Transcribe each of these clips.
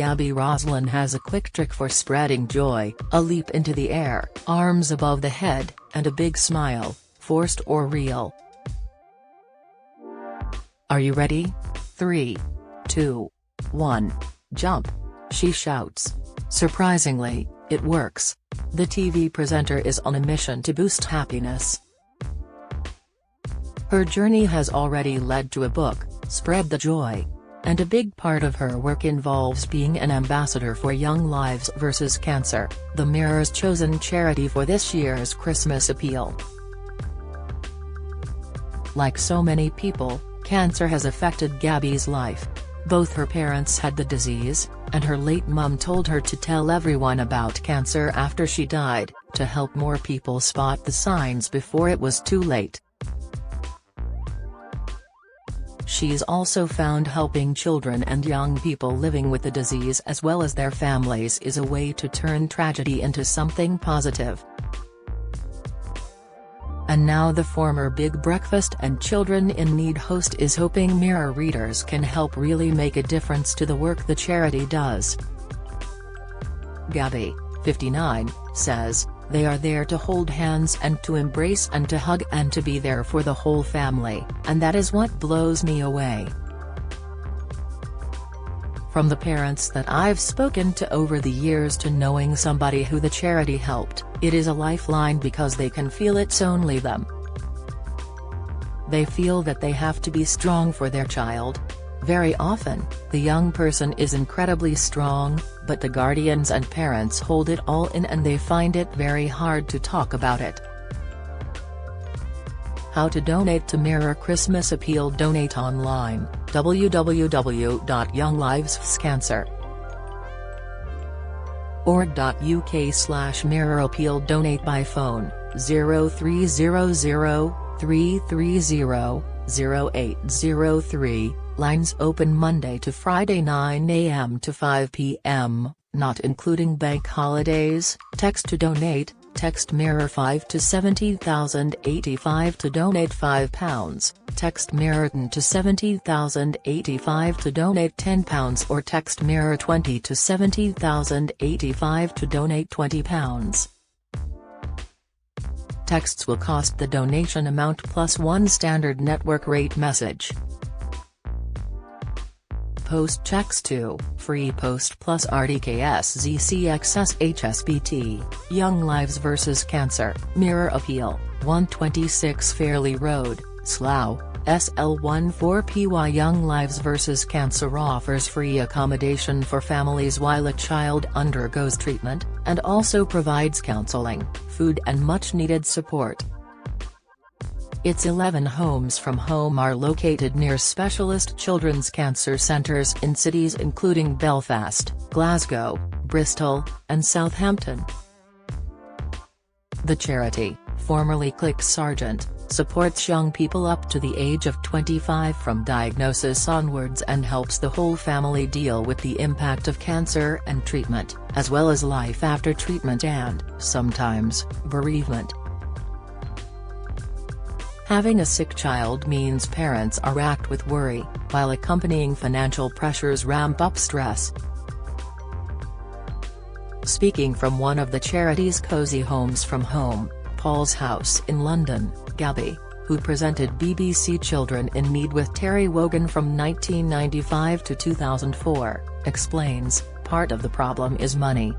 Gaby Roslin has a quick trick for spreading joy: a leap into the air, arms above the head, and a big smile, forced or real. "Are you ready? 3, 2, 1, jump," she shouts. Surprisingly, it works. The TV presenter is on a mission to boost happiness. Her journey has already led to a book, Spread the Joy. And a big part of her work involves being an ambassador for Young Lives vs. Cancer, the Mirror's chosen charity for this year's Christmas appeal. Like so many people, cancer has affected Gaby's life. Both her parents had the disease, and her late mum told her to tell everyone about cancer after she died, to help more people spot the signs before it was too late. She's also found helping children and young people living with the disease as well as their families is a way to turn tragedy into something positive. And now the former Big Breakfast and Children in Need host is hoping Mirror readers can help really make a difference to the work the charity does. Gaby, 59, says, "They are there to hold hands and to embrace and to hug and to be there for the whole family, and that is what blows me away. From the parents that I've spoken to over the years to knowing somebody who the charity helped, it is a lifeline because they can feel it's only them. They feel that they have to be strong for their child. Very often, the young person is incredibly strong, but the guardians and parents hold it all in and they find it very hard to talk about it." How to donate to Mirror Christmas Appeal. Donate online, www.younglivescancer.org.uk/Mirror Appeal. Donate by phone, 0300 330 0803, lines open Monday to Friday 9 a.m. to 5 p.m., not including bank holidays. Text to donate, text Mirror 5 to 70,085 to donate £5, text Mirror 10 to 70,085 to donate £10 or text Mirror 20 to 70,085 to donate £20. Texts will cost the donation amount plus one standard network rate message. Post checks to, free post plus RDKS ZCXS HSBT, Young Lives vs. Cancer, Mirror Appeal, 126 Fairley Road, Slough, SL14PY. Young Lives vs. Cancer offers free accommodation for families while a child undergoes treatment, and also provides counseling, food and much-needed support. Its 11 homes from home are located near specialist children's cancer centres in cities including Belfast, Glasgow, Bristol, and Southampton. The charity, formerly Click Sargent, supports young people up to the age of 25 from diagnosis onwards and helps the whole family deal with the impact of cancer and treatment, as well as life after treatment and, sometimes, bereavement. Having a sick child means parents are racked with worry, while accompanying financial pressures ramp up stress. Speaking from one of the charity's cozy homes from home, Paul's House in London, Gaby, who presented BBC Children in Need with Terry Wogan from 1995 to 2004, explains, part of the problem is money.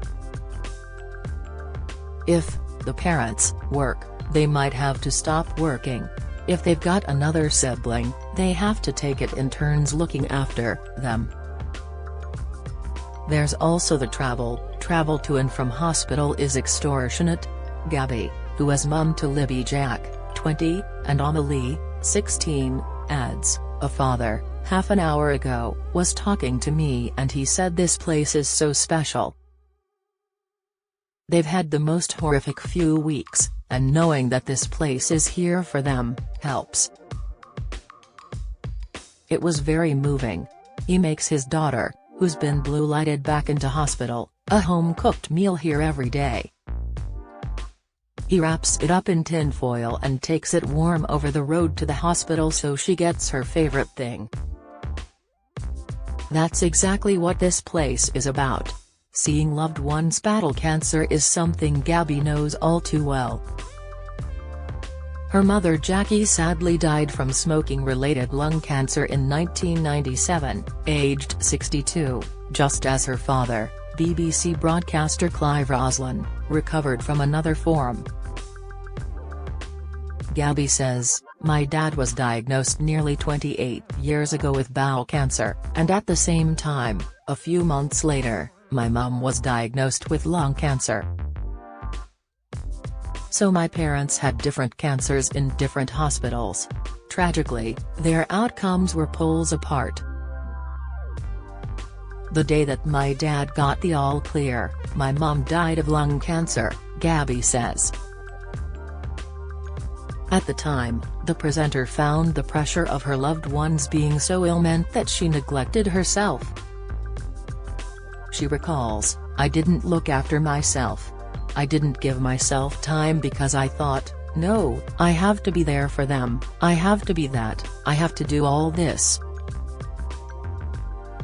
If the parents work, they might have to stop working. If they've got another sibling, they have to take it in turns looking after them. There's also the travel to and from hospital is extortionate. Gaby, who is mum to Libby Jack, 20, and Amelie, 16, adds, "A father, half an hour ago, was talking to me and he said this place is so special. They've had the most horrific few weeks, and knowing that this place is here for them, helps." It was very moving. He makes his daughter, who's been blue-lighted back into hospital, a home-cooked meal here every day. He wraps it up in tinfoil and takes it warm over the road to the hospital so she gets her favorite thing. That's exactly what this place is about. Seeing loved ones battle cancer is something Gaby knows all too well. Her mother Jackie sadly died from smoking-related lung cancer in 1997, aged 62, just as her father, BBC broadcaster Gaby Roslin, recovered from another form. Gaby says, "My dad was diagnosed nearly 28 years ago with bowel cancer, and at the same time, a few months later, my mum was diagnosed with lung cancer. So my parents had different cancers in different hospitals. Tragically, their outcomes were poles apart. The day that my dad got the all clear, my mum died of lung cancer," Gaby says. At the time, the presenter found the pressure of her loved ones being so ill meant that she neglected herself. She recalls, "I didn't look after myself. I didn't give myself time because I thought, no, I have to be there for them, I have to be that, I have to do all this.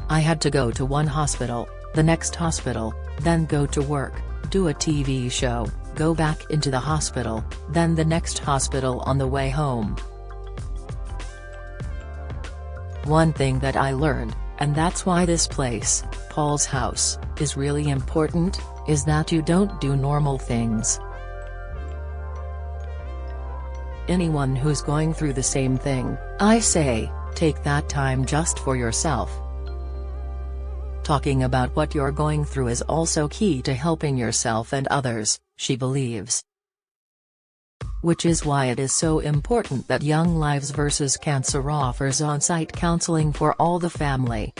I had to go to one hospital, the next hospital, then go to work, do a TV show, go back into the hospital, then the next hospital on the way home. One thing that I learned, and that's why this place, Paul's house, is really important, is that you don't do normal things. Anyone who's going through the same thing, I say, take that time just for yourself." Talking about what you're going through is also key to helping yourself and others, she believes. Which is why it is so important that Young Lives vs. Cancer offers on-site counseling for all the family.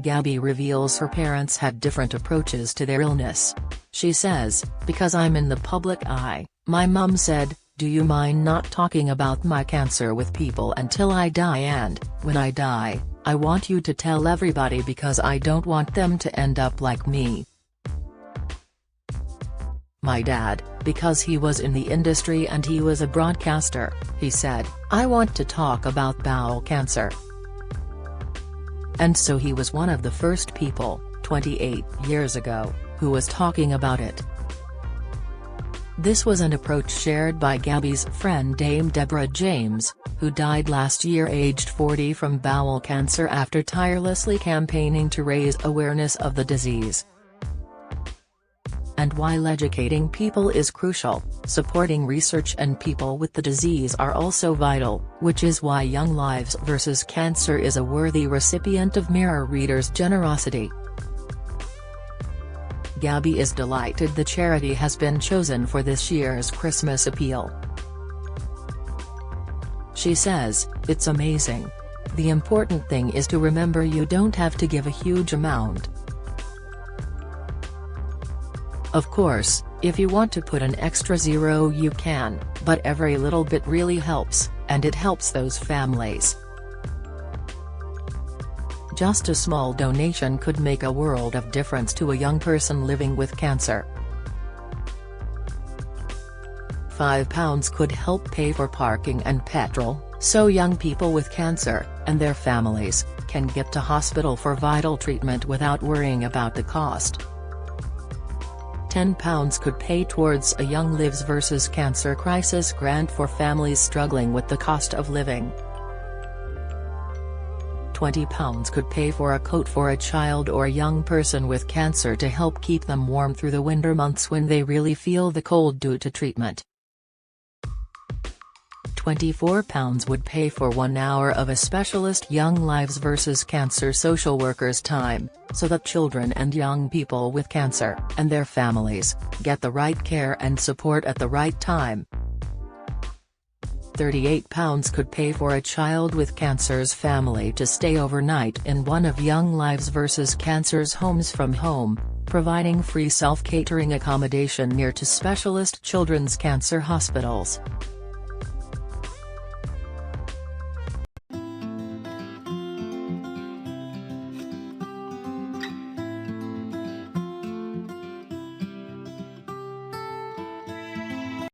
Gaby reveals her parents had different approaches to their illness. She says, "Because I'm in the public eye, my mum said, 'Do you mind not talking about my cancer with people until I die, and, when I die, I want you to tell everybody because I don't want them to end up like me.' My dad, because he was in the industry and he was a broadcaster, he said, 'I want to talk about bowel cancer.' And so he was one of the first people, 28 years ago, who was talking about it." This was an approach shared by Gaby's friend Dame Deborah James, who died last year aged 40 from bowel cancer after tirelessly campaigning to raise awareness of the disease. And while educating people is crucial, supporting research and people with the disease are also vital, which is why Young Lives vs. Cancer is a worthy recipient of Mirror readers' generosity. Gaby is delighted the charity has been chosen for this year's Christmas appeal. She says, "It's amazing. The important thing is to remember you don't have to give a huge amount. Of course, if you want to put an extra zero you can, but every little bit really helps, and it helps those families. Just a small donation could make a world of difference to a young person living with cancer. £5 could help pay for parking and petrol, so young people with cancer, and their families, can get to hospital for vital treatment without worrying about the cost. £10 could pay towards a Young Lives vs. Cancer crisis grant for families struggling with the cost of living. £20 could pay for a coat for a child or young person with cancer to help keep them warm through the winter months when they really feel the cold due to treatment. £24 would pay for 1 hour of a specialist Young Lives vs. Cancer social worker's time, so that children and young people with cancer, and their families, get the right care and support at the right time. £38 could pay for a child with cancer's family to stay overnight in one of Young Lives vs. Cancer's homes from home, providing free self-catering accommodation near to specialist children's cancer hospitals.